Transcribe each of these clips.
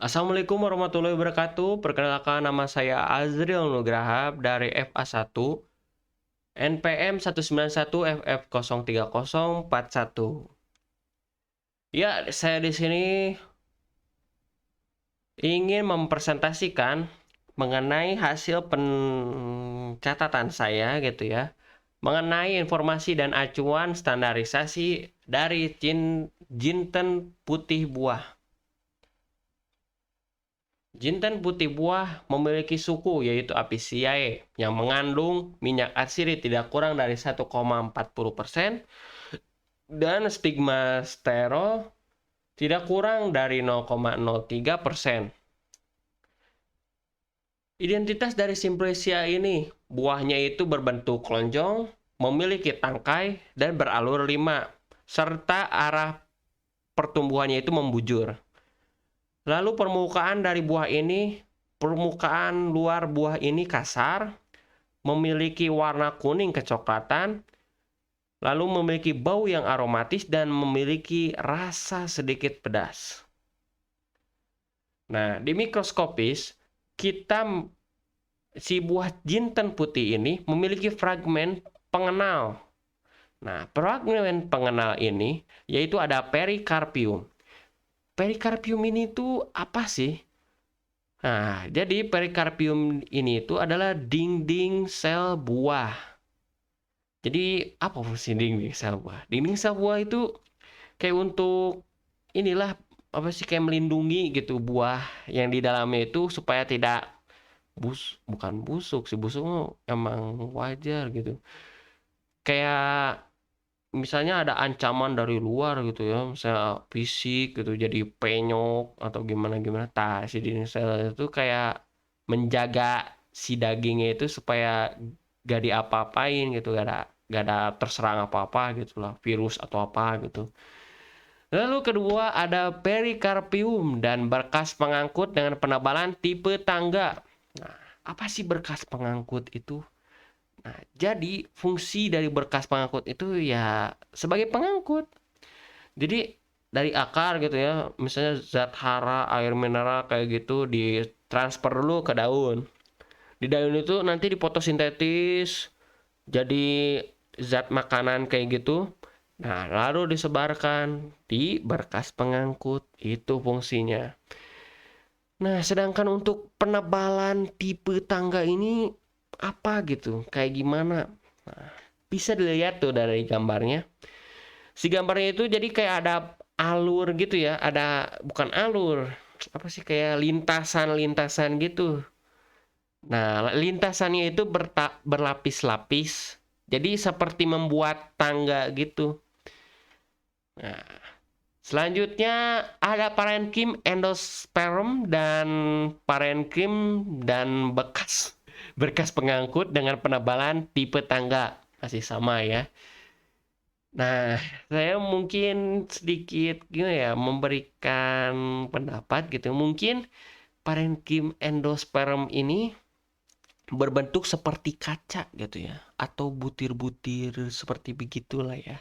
Assalamualaikum warahmatullahi wabarakatuh. Perkenalkan nama saya Azriel Nugraha dari FA1 NPM 191 FF03041. Ya, saya di sini ingin mempresentasikan mengenai hasil pencatatan saya gitu ya, mengenai informasi dan acuan standarisasi dari jinten putih buah. Jinten putih buah memiliki suku yaitu Apiaceae yang mengandung minyak atsiri tidak kurang dari 1,40% dan stigma sterol tidak kurang dari 0,03%. Identitas dari Simplicia ini, buahnya itu berbentuk lonjong, memiliki tangkai dan beralur 5, serta arah pertumbuhannya itu membujur. Lalu permukaan luar buah ini kasar, memiliki warna kuning kecoklatan, lalu memiliki bau yang aromatis dan memiliki rasa sedikit pedas. Nah, di mikroskopis, si buah jinten putih ini memiliki fragmen pengenal. Nah, fragmen pengenal ini yaitu ada perikarpium. Perikarpium ini tuh apa sih? Nah, jadi perikarpium ini itu adalah dinding sel buah. Jadi, apa fungsi dinding sel buah? Dinding sel buah itu kayak untuk inilah apa sih kayak melindungi gitu buah yang di dalamnya itu supaya tidak bukan busuk sih, busuk emang wajar gitu. Kayak misalnya ada ancaman dari luar gitu ya, misalnya fisik gitu jadi penyok atau gimana-gimana. Si dinding sel itu kayak menjaga si dagingnya itu supaya gak diapa-apain gitu, gak ada terserang apa-apa gitu lah, virus atau apa gitu. Lalu kedua ada perikarpium dan berkas pengangkut dengan penebalan tipe tangga. Nah, apa sih berkas pengangkut itu? Nah, jadi fungsi dari berkas pengangkut itu ya sebagai pengangkut. Jadi dari akar gitu ya, misalnya zat hara, air mineral kayak gitu ditransfer dulu ke daun. Di daun itu nanti difotosintetis jadi zat makanan kayak gitu. Nah, lalu disebarkan di berkas pengangkut. Itu fungsinya. Nah, sedangkan untuk penebalan tipe tangga ini apa gitu? Kayak gimana? Nah, bisa dilihat tuh dari gambarnya. Si gambarnya itu jadi kayak ada alur gitu ya. Ada bukan alur. Apa sih kayak lintasan-lintasan gitu. Nah, lintasannya itu berlapis-lapis. Jadi seperti membuat tangga gitu. Nah, selanjutnya ada parenkim endosperm dan parenkim dan berkas pengangkut dengan penebalan tipe tangga. Masih sama ya. Nah, saya mungkin sedikit gimana ya memberikan pendapat gitu. Mungkin parenkim endosperm ini berbentuk seperti kaca gitu ya, atau butir-butir seperti begitulah ya.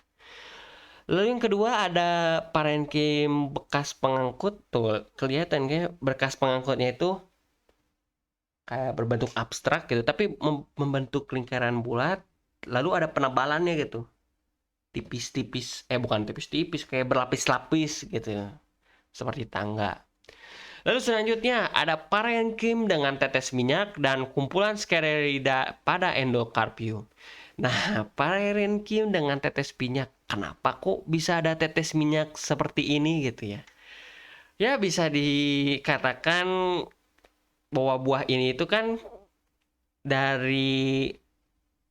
Lalu yang kedua ada parenkim bekas pengangkut tuh kelihatan kayak berkas pengangkutnya itu kayak berbentuk abstrak gitu, tapi membentuk lingkaran bulat. Lalu ada penebalannya gitu, tipis-tipis, bukan tipis-tipis, kayak berlapis-lapis gitu, seperti tangga. Lalu selanjutnya ada parenkim dengan tetes minyak dan kumpulan sklerida pada endokarpium. Nah, parenkim dengan tetes minyak, kenapa kok bisa ada tetes minyak seperti ini gitu ya? Ya bisa dikatakan bahwa buah ini itu kan dari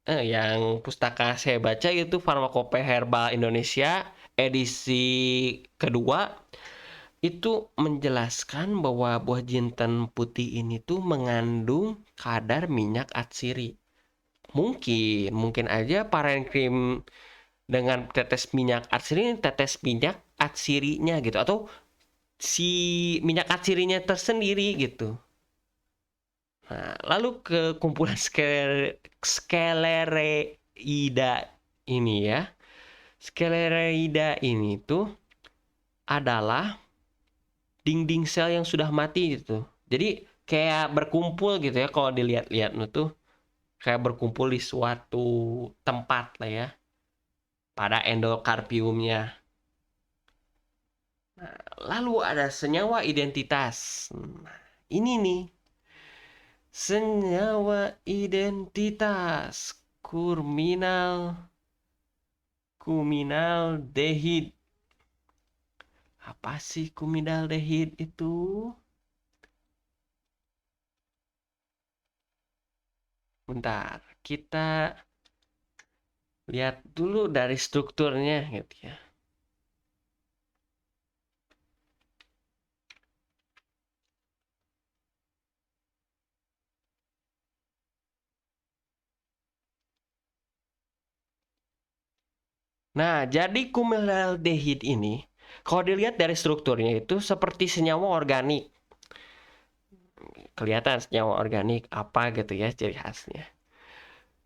yang pustaka saya baca itu Farmakope Herbal Indonesia edisi kedua itu menjelaskan bahwa buah jinten putih ini tuh mengandung kadar minyak atsiri. Mungkin aja parenkrim dengan tetes minyak atsiri, tetes minyak atsirinya gitu, atau si minyak atsirinya tersendiri gitu. Nah, lalu ke kumpulan sclereida ini ya. Sclereida ini tuh adalah dinding sel yang sudah mati gitu. Jadi kayak berkumpul gitu ya kalau dilihat-lihat tuh kayak berkumpul di suatu tempat lah ya pada endokarpiumnya. Nah, lalu ada senyawa identitas. Nah, ini nih senyawa identitas kumindaldehid. Apa sih kumindaldehid itu? Bentar, kita lihat dulu dari strukturnya gitu ya. Nah, jadi kumindaldehid ini, kalau dilihat dari strukturnya itu seperti senyawa organik. Kelihatan senyawa organik apa gitu ya ciri khasnya.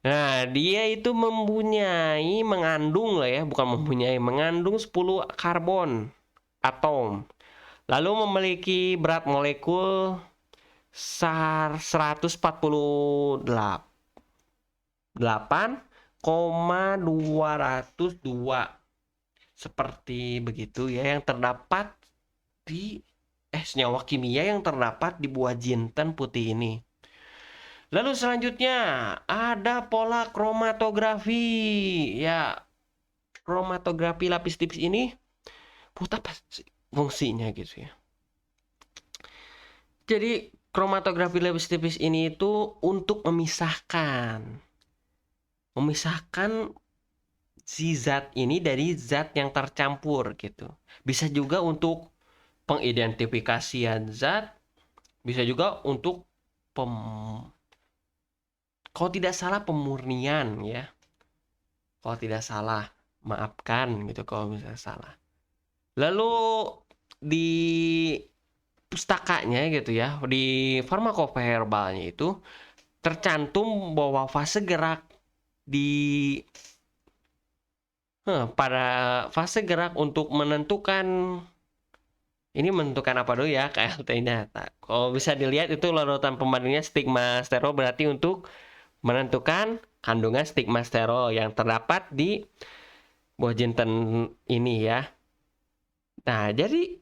Nah, dia itu mengandung lah ya, bukan mengandung 10 karbon atom. Lalu memiliki berat molekul 148,202 seperti begitu ya yang terdapat di senyawa kimia yang terdapat di buah jinten putih ini. Lalu selanjutnya ada pola kromatografi. Ya, kromatografi lapis tipis ini buat apa fungsinya gitu ya. Jadi kromatografi lapis tipis ini itu untuk memisahkan si zat ini dari zat yang tercampur gitu. Bisa juga untuk pengidentifikasian zat, bisa juga untuk kalau tidak salah pemurnian ya. Kalau tidak salah, maafkan gitu kalau misalnya salah. Lalu di pustakanya gitu ya, di Pharmacopoeia Herbalnya itu tercantum bahwa fase gerak di pada fase gerak untuk menentukan apa dulu ya KLT-nya. Nah, kalau bisa dilihat itu larutan pembandingnya stigma sterol berarti untuk menentukan kandungan stigma sterol yang terdapat di buah jinten ini ya. Nah, jadi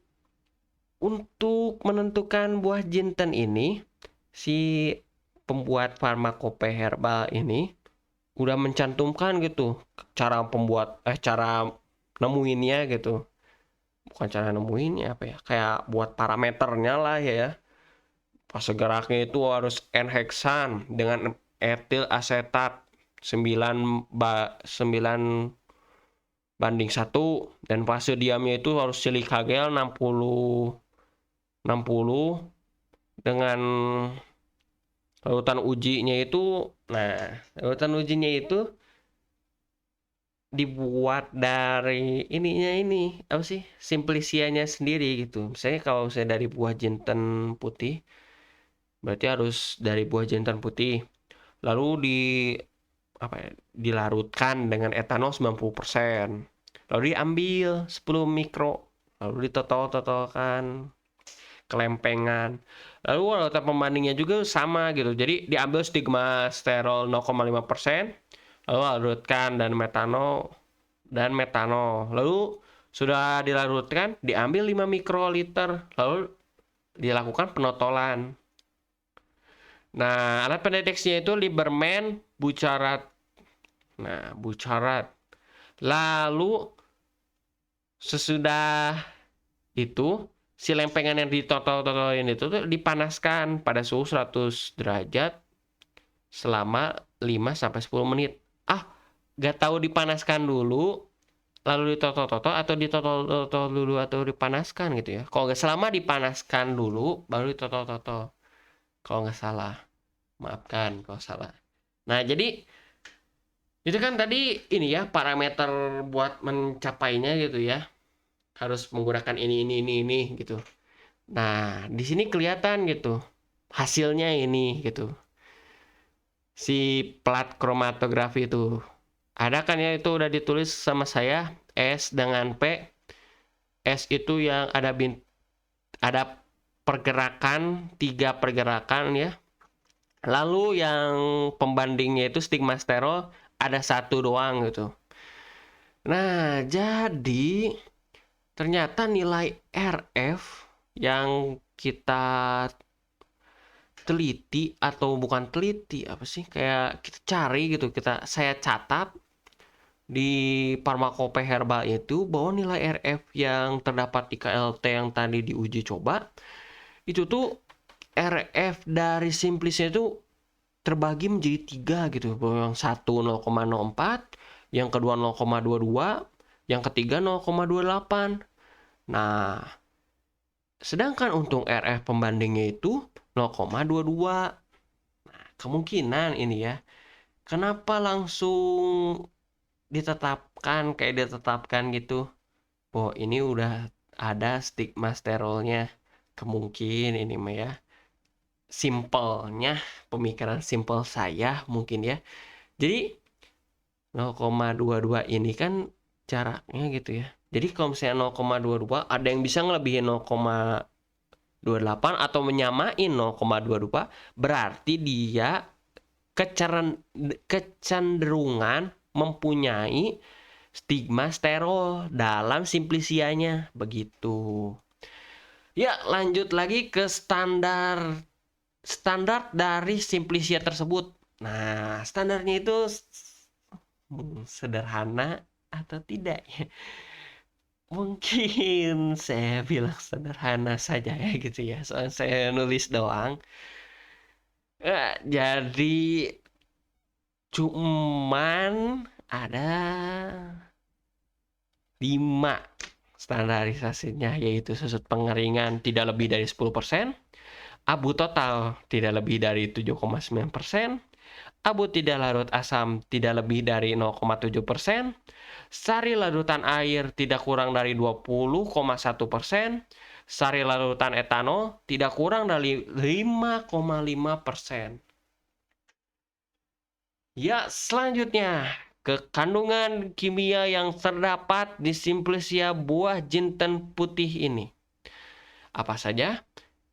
untuk menentukan buah jinten ini, si pembuat Pharmacopoeia Herbal ini udah mencantumkan gitu cara nemuinnya gitu. Bukan cara nemuinnya apa ya? Kayak buat parameternya lah ya. Fase geraknya itu harus N-heksan dengan etil asetat 9:1 dan fase diamnya itu harus silika gel 60 dengan larutan ujinya itu larutan ujinya itu dibuat dari ini apa sih simplicianya sendiri gitu. Misalnya kalau saya dari buah jinten putih berarti harus dari buah jinten putih lalu dilarutkan dengan etanol 90%. Lalu diambil 10 mikro, lalu ditotol-totolkan kelempengan. Lalu larutan pembandingnya juga sama gitu. Jadi diambil stigma sterol 0,5%, lalu larutkan dan metanol. Lalu sudah dilarutkan, diambil 5 mikroliter, lalu dilakukan penotolan. Nah, alat pendeteksinya itu Lieberman Bucarat. Nah, Bucarat. Lalu sesudah itu si lempengan yang ditotol-totolin itu tuh dipanaskan pada suhu 100 derajat selama 5-10 menit. Gak tahu dipanaskan dulu lalu ditotol-totol atau ditotol-totol dulu atau dipanaskan gitu ya. Kalau nggak selama dipanaskan dulu baru ditotol-totol. Kalau nggak salah. Maafkan kalau salah. Nah, jadi itu kan tadi ini ya parameter buat mencapainya gitu ya. Harus menggunakan ini gitu. Nah, di sini kelihatan gitu. Hasilnya ini gitu. Si plat kromatografi itu. Ada kan ya itu udah ditulis sama saya S dengan P. S itu yang ada pergerakan, 3 pergerakan ya. Lalu yang pembandingnya itu stigmasterol ada 1 doang gitu. Nah, jadi ternyata nilai RF yang kita teliti atau bukan teliti apa sih, kayak kita cari gitu, saya catat di Pharmacope Herbal itu bahwa nilai RF yang terdapat di KLT yang tadi diuji coba itu tuh RF dari Simplisnya itu terbagi menjadi 3 gitu. Bahwa yang satu 0,04, yang kedua 0,22, yang ketiga 0,28. Nah, sedangkan untuk RF pembandingnya itu 0,22. Nah, kemungkinan ini ya, kenapa langsung ditetapkan gitu, bahwa ini udah ada stigmasterolnya. Kemungkin ini mah ya, simpelnya, pemikiran simpel saya mungkin ya. Jadi 0,22 ini kan jaraknya gitu ya. Jadi kalau misalnya 0,22 ada yang bisa ngelebihin 0,28 atau menyamain 0,22, berarti dia kecenderungan mempunyai stigmasterol dalam simplisianya begitu. Ya, lanjut lagi ke standar dari simplisia tersebut. Nah, standarnya itu sederhana atau tidak ya? Mungkin saya bilang sederhana saja ya gitu ya. Soalnya saya nulis doang. Jadi cuman ada 5 standarisasinya, yaitu susut pengeringan tidak lebih dari 10%, abu total tidak lebih dari 7,9%, abu tidak larut asam tidak lebih dari 0,7%, sari larutan air tidak kurang dari 20,1%, sari larutan etanol tidak kurang dari 5,5%. Ya, selanjutnya ke kandungan kimia yang terdapat di Simplisia buah jinten putih ini. Apa saja?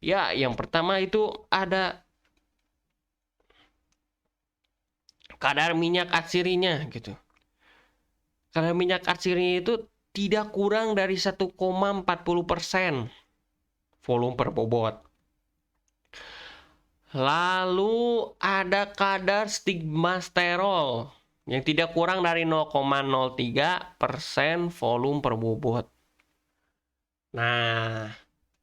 Ya, yang pertama itu ada kadar minyak atsirinya gitu. Kadar minyak atsirinya itu tidak kurang dari 1,40% volume per bobot. Lalu ada kadar stigmasterol yang tidak kurang dari 0,03% volume per bobot. Nah,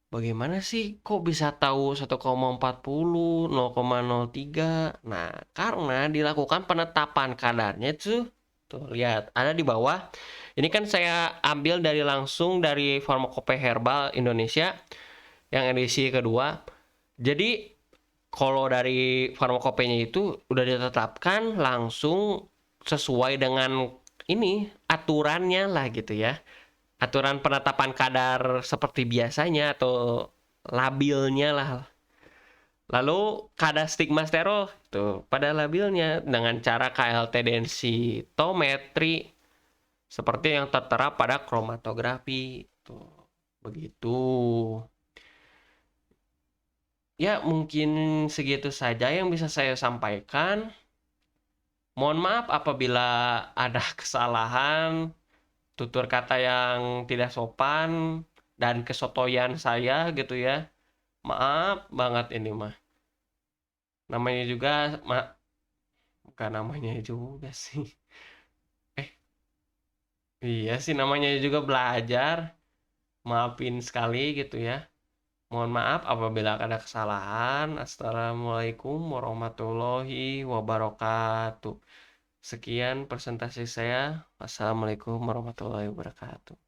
bagaimana sih kok bisa tahu 1,40, 0,03? Nah, karena dilakukan penetapan kadarnya tuh lihat ada di bawah. Ini kan saya ambil langsung dari Pharmacope Herbal Indonesia yang edisi kedua. Jadi kalau dari Pharmacope-nya itu udah ditetapkan langsung sesuai dengan ini aturannya lah gitu ya. Aturan penetapan kadar seperti biasanya atau labilnya lah. Lalu kadar stigmasterol tuh pada labilnya dengan cara KLT densitometri seperti yang tertera pada kromatografi tuh. Begitu. Ya, mungkin segitu saja yang bisa saya sampaikan. Mohon maaf apabila ada kesalahan, tutur kata yang tidak sopan, dan kesotoyan saya gitu ya. Maaf banget ini mah. Namanya juga, bukan namanya juga sih. Iya sih namanya juga belajar. Maafin sekali gitu ya. Mohon maaf apabila ada kesalahan. Assalamualaikum warahmatullahi wabarakatuh. Sekian presentasi saya. Wassalamualaikum warahmatullahi wabarakatuh.